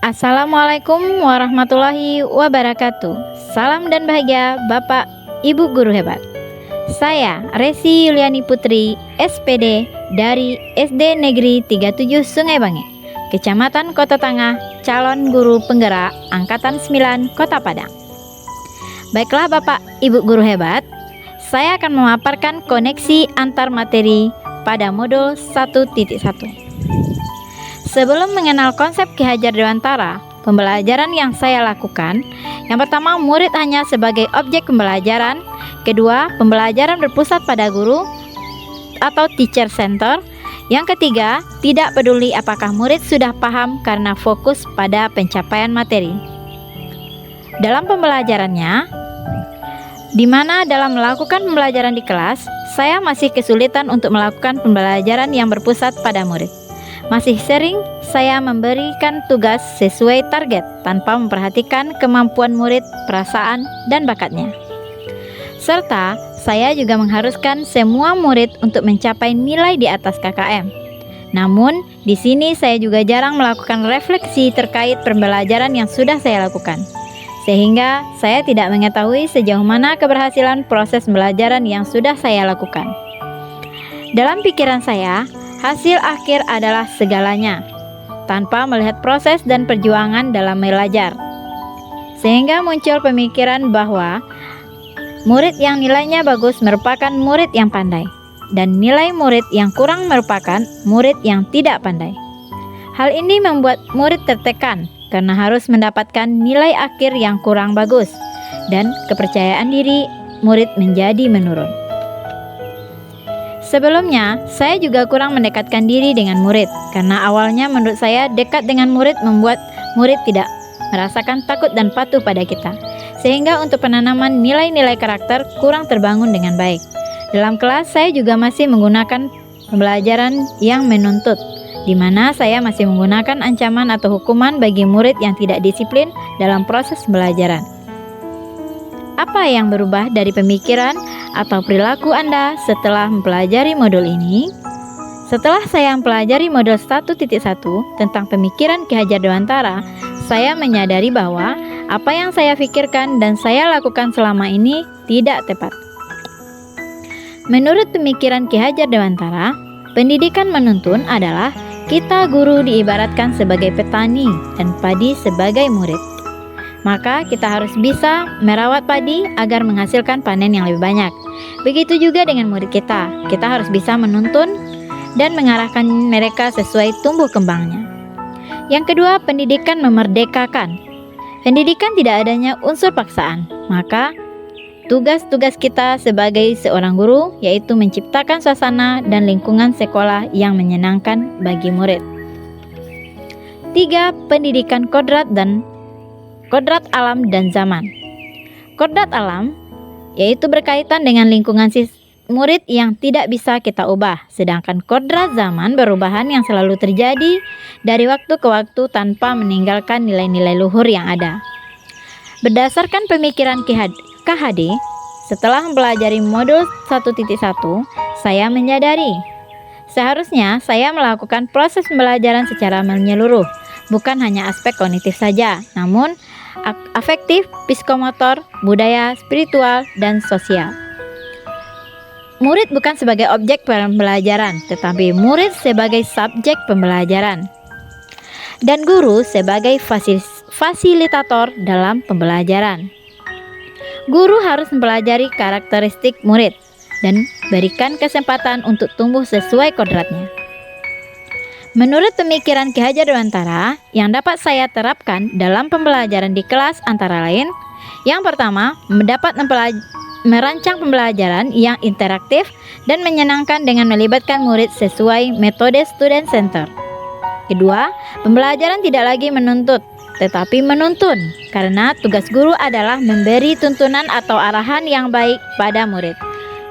Assalamualaikum warahmatullahi wabarakatuh. Salam dan bahagia Bapak Ibu Guru hebat. Saya Resi Yuliani Putri, SPD dari SD Negeri 37 Sungai Bange, Kecamatan Kota Tangah, calon guru penggerak Angkatan 9 Kota Padang. Baiklah Bapak Ibu Guru hebat, saya akan memaparkan koneksi antar materi pada modul 1.1. Sebelum mengenal konsep Ki Hajar Dewantara, pembelajaran yang saya lakukan, yang pertama, murid hanya sebagai objek pembelajaran. Kedua, pembelajaran berpusat pada guru atau teacher center. Yang ketiga, tidak peduli apakah murid sudah paham karena fokus pada pencapaian materi. Dalam pembelajarannya, di mana dalam melakukan pembelajaran di kelas, saya masih kesulitan untuk melakukan pembelajaran yang berpusat pada murid. Masih sering saya memberikan tugas sesuai target tanpa memperhatikan kemampuan murid, perasaan, dan bakatnya. Serta saya juga mengharuskan semua murid untuk mencapai nilai di atas KKM. Namun, di sini saya juga jarang melakukan refleksi terkait pembelajaran yang sudah saya lakukan. Sehingga saya tidak mengetahui sejauh mana keberhasilan proses pembelajaran yang sudah saya lakukan. Dalam pikiran saya, hasil akhir adalah segalanya, tanpa melihat proses dan perjuangan dalam belajar. Sehingga muncul pemikiran bahwa murid yang nilainya bagus merupakan murid yang pandai, dan nilai murid yang kurang merupakan murid yang tidak pandai. Hal ini membuat murid tertekan karena harus mendapatkan nilai akhir yang kurang bagus, dan kepercayaan diri murid menjadi menurun. Sebelumnya, saya juga kurang mendekatkan diri dengan murid, karena awalnya menurut saya dekat dengan murid membuat murid tidak merasakan takut dan patuh pada kita, sehingga untuk penanaman nilai-nilai karakter kurang terbangun dengan baik. Dalam kelas, saya juga masih menggunakan pembelajaran yang menuntut, di mana saya masih menggunakan ancaman atau hukuman bagi murid yang tidak disiplin dalam proses pembelajaran. Apa yang berubah dari pemikiran atau perilaku Anda setelah mempelajari modul ini? Setelah saya mempelajari modul 1.1 tentang pemikiran Ki Hajar Dewantara, saya menyadari bahwa apa yang saya pikirkan dan saya lakukan selama ini tidak tepat. Menurut pemikiran Ki Hajar Dewantara, pendidikan menuntun adalah kita guru diibaratkan sebagai petani dan padi sebagai murid. Maka kita harus bisa merawat padi agar menghasilkan panen yang lebih banyak. Begitu juga dengan murid kita. Kita harus bisa menuntun dan mengarahkan mereka sesuai tumbuh kembangnya. Yang kedua, pendidikan memerdekakan. Pendidikan tidak adanya unsur paksaan. Maka tugas-tugas kita sebagai seorang guru yaitu menciptakan suasana dan lingkungan sekolah yang menyenangkan bagi murid. 3. Pendidikan kodrat alam dan zaman. Kodrat alam yaitu berkaitan dengan lingkungan murid yang tidak bisa kita ubah, sedangkan kodrat zaman perubahan yang selalu terjadi dari waktu ke waktu tanpa meninggalkan nilai-nilai luhur yang ada. Berdasarkan pemikiran KHD, setelah mempelajari modul 1.1, saya menyadari seharusnya saya melakukan proses pembelajaran secara menyeluruh, bukan hanya aspek kognitif saja, namun afektif, psikomotor, budaya, spiritual, dan sosial. Murid bukan sebagai objek pembelajaran, tetapi murid sebagai subjek pembelajaran. Dan guru sebagai fasilitator dalam pembelajaran. Guru harus mempelajari karakteristik murid dan berikan kesempatan untuk tumbuh sesuai kodratnya. Menurut pemikiran Ki Hajar Dewantara, yang dapat saya terapkan dalam pembelajaran di kelas antara lain, yang pertama, merancang pembelajaran yang interaktif dan menyenangkan dengan melibatkan murid sesuai metode student center. Kedua, pembelajaran tidak lagi menuntut, tetapi menuntun, karena tugas guru adalah memberi tuntunan atau arahan yang baik pada murid.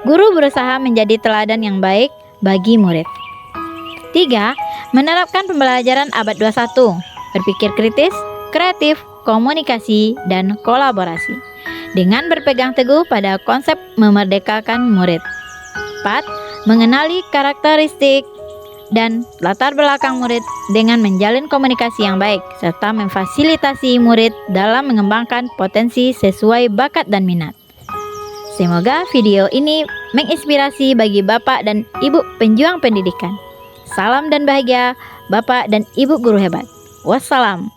Guru berusaha menjadi teladan yang baik bagi murid. 3. Menerapkan pembelajaran abad 21, berpikir kritis, kreatif, komunikasi, dan kolaborasi, dengan berpegang teguh pada konsep memerdekakan murid. 4. Mengenali karakteristik dan latar belakang murid dengan menjalin komunikasi yang baik serta memfasilitasi murid dalam mengembangkan potensi sesuai bakat dan minat. Semoga video ini menginspirasi bagi Bapak dan Ibu penjuang pendidikan. Salam dan bahagia, Bapak dan Ibu guru hebat. Wassalam.